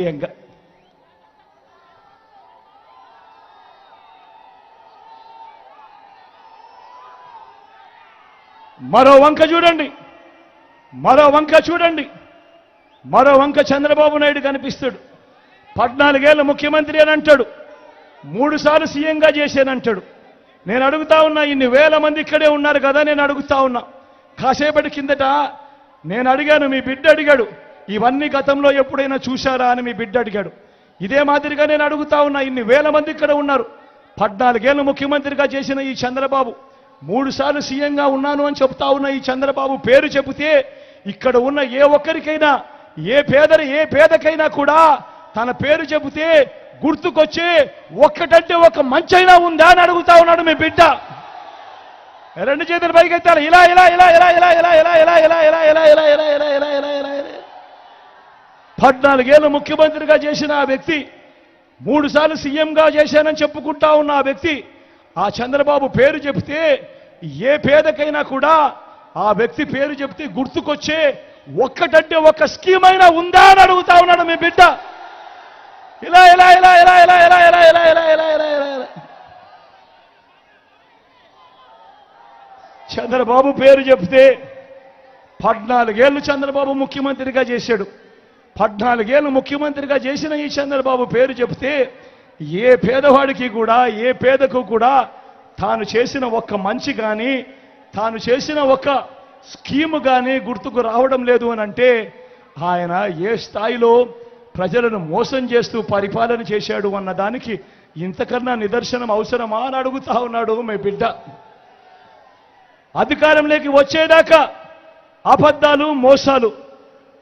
మరో వంక చూడండి, మరో వంక చూడండి, మరో వంక చంద్రబాబు నాయుడు కనిపిస్తాడు. 14 ఏళ్ల ముఖ్యమంత్రి అని అంటాడు, 3 సార్లు సీఎంగా చేశానంటాడు. నేను అడుగుతా ఉన్నా, ఇన్ని వేల మంది ఇక్కడే ఉన్నారు కదా, నేను అడుగుతా ఉన్నా. కాసేపటి కిందట నేను అడిగాను, మీ బిడ్డ అడిగాడు, ఇవన్నీ గతంలో ఎప్పుడైనా చూశారా అని మీ బిడ్డ అడిగాడు. ఇదే మాదిరిగా నేను అడుగుతా ఉన్నా, ఇన్ని వేల మంది ఇక్కడ ఉన్నారు. 14 ఏళ్లు ముఖ్యమంత్రిగా చేసిన ఈ చంద్రబాబు, 3 సార్లు సీఎంగా ఉన్నాను అని చెప్తా ఉన్న ఈ చంద్రబాబు పేరు చెబితే ఇక్కడ ఉన్న ఏ ఒక్కరికైనా, ఏ పేదకైనా కూడా తన పేరు చెబితే గుర్తుకొచ్చే ఒక్కటంటే ఒక మంచైనా ఉందా అని అడుగుతా ఉన్నాడు మీ బిడ్డ. 2 చేతులు పైకెత్తాలి, ఇలా ఇలా ఇలా ఇలా ఇలా ఇలా ఇలా ఇలా ఇలా ఇలా ఇలా ఇలా ఇలా ఇలా ఇలా ఇలా ఇలా ఇలా 14 ఏళ్ళు ముఖ్యమంత్రిగా చేసిన ఆ వ్యక్తి, 3 సార్లు సీఎంగా చేశానని చెప్పుకుంటా ఉన్న ఆ వ్యక్తి, ఆ చంద్రబాబు పేరు చెబితే ఏ పేదకైనా కూడా ఆ వ్యక్తి పేరు చెబితే గుర్తుకొచ్చే ఒక్కటంటే ఒక స్కీమ్ అయినా ఉందా అని అడుగుతా ఉన్నాడు మీ బిడ్డ. ఇలా ఇలా ఇలా ఇలా ఇలా ఇలా ఇలా ఇలా ఇలా ఇలా ఇలా ఇలా చంద్రబాబు పేరు చెబితే 14 ఏళ్ళు చంద్రబాబు ముఖ్యమంత్రిగా చేశాడు. 14 ఏళ్ళు ముఖ్యమంత్రిగా చేసిన ఈ చంద్రబాబు పేరు చెబితే ఏ పేదవాడికి కూడా, ఏ పేదకు కూడా తాను చేసిన ఒక్క మంచి కానీ, తాను చేసిన ఒక్క స్కీము కానీ గుర్తుకు రావడం లేదు అని అంటే ఆయన ఏ స్థాయిలో ప్రజలను మోసం చేస్తూ పరిపాలన చేశాడు అన్న దానికి ఇంతకన్నా నిదర్శనం అవసరమా అని అడుగుతా ఉన్నాడు మీ బిడ్డ. అధికారంలోకి వచ్చేదాకా అబద్ధాలు, మోసాలు.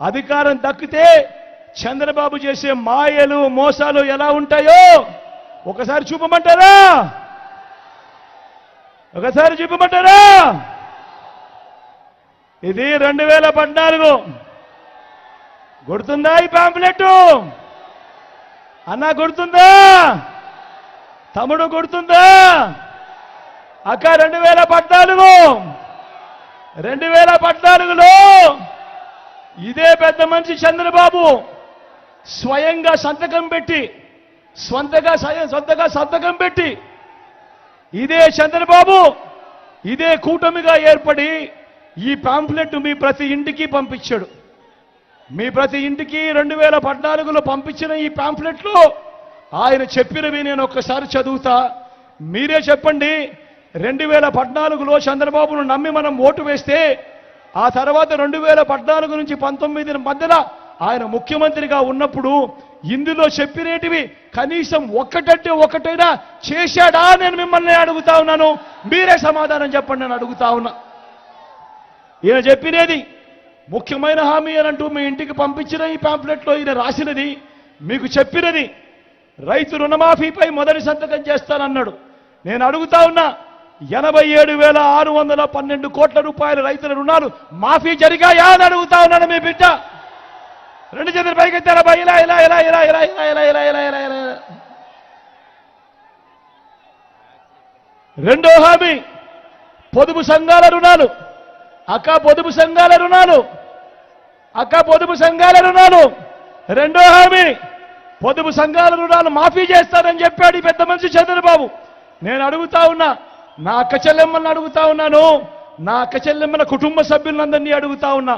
అధికారం దక్కితే చంద్రబాబు చేసే మాయలు, మోసాలు ఎలా ఉంటాయో ఒకసారి చూపమంటారా? ఒకసారి చూపమంటారా? ఇది 2014 గుర్తుందా? ఈ పాంప్లెట్ అన్న గుర్తుందా? తమ్ముడు గుర్తుందా? అక్క 2014లో ఇదే పెద్ద మనిషి చంద్రబాబు స్వయంగా సంతకం పెట్టి, సొంతగా సంతకం పెట్టి, ఇదే చంద్రబాబు ఇదే కూటమిగా ఏర్పడి ఈ పాంప్లెట్ మీ ప్రతి ఇంటికి పంపించాడు. మీ ప్రతి ఇంటికి 2014లో పంపించిన ఈ పాంప్లెట్లో ఆయన చెప్పినవి నేను ఒక్కసారి చదువుతా, మీరే చెప్పండి. 2014లో చంద్రబాబును నమ్మి మనం ఓటు వేస్తే ఆ తర్వాత 2014 నుంచి 19 మధ్యలో ఆయన ముఖ్యమంత్రిగా ఉన్నప్పుడు ఇందులో చెప్పినేటివి కనీసం ఒక్కటంటే ఒకటైనా చేశాడా? నేను మిమ్మల్ని అడుగుతా ఉన్నాను, మీరే సమాధానం చెప్పండి అని అడుగుతా ఉన్నా. ఈయన చెప్పినది ముఖ్యమైన హామీ అని అంటూ మీ ఇంటికి పంపించిన ఈ పాంప్లెట్లో ఈయన రాసినది, మీకు చెప్పినది రైతు రుణమాఫీపై మొదటి సంతకం చేస్తానన్నాడు. నేను అడుగుతా ఉన్నా, 87,612 కోట్ల రూపాయల రైతుల రుణాలు మాఫీ జరిగాయా అని అడుగుతా ఉన్నాను మీ బిడ్డ. 2 చేతులు పైకెత్తారా? ఇలా ఇలా ఇలా ఇలా ఇలా ఇలా ఇలా ఇలా ఇలా ఇలా ఇలా. రెండో హామీ పొదుపు సంఘాల రుణాలు. అక్క పొదుపు సంఘాల రుణాలు, అక్క పొదుపు సంఘాల రుణాలు. రెండో హామీ పొదుపు సంఘాల రుణాలు మాఫీ చేస్తానని చెప్పాడు ఈ పెద్ద మనిషి చంద్రబాబు. నేను అడుగుతా ఉన్నా, నా అక్క చెల్లెమ్మలను అడుగుతా ఉన్నాను, నా అక్క చెల్లెమ్మల కుటుంబ సభ్యులందరినీ అడుగుతా ఉన్నా,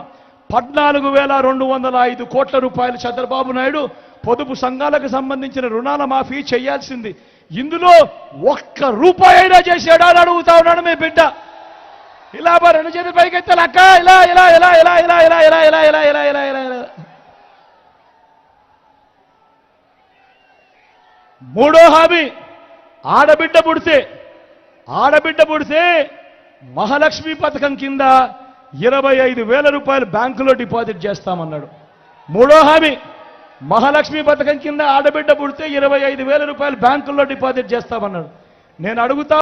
14,205 కోట్ల రూపాయలు చంద్రబాబు నాయుడు పొదుపు సంఘాలకు సంబంధించిన రుణాల మాఫీ చేయాల్సింది, ఇందులో ఒక్క రూపాయి అయినా చేశాడా అని అడుగుతా ఉన్నాడు మీ బిడ్డ. ఇలా 2 చేతులు పైకెత్తాలి అక్క, ఇలా ఇలా ఇలా ఇలా ఇలా ఇలా ఇలా ఇలా ఇలా ఇలా ఇలా ఇలా ఇలా. మూడో హామీ ఆడబిడ్డ పుడితే మహాలక్ష్మి పథకం కింద 25,000 రూపాయలు బ్యాంకులో డిపాజిట్ చేస్తామన్నాడు. మూడో హామీ మహాలక్ష్మి పథకం కింద ఆడబిడ్డ పుడితే 25,000 రూపాయలు బ్యాంకుల్లో డిపాజిట్ చేస్తామన్నాడు. నేను అడుగుతా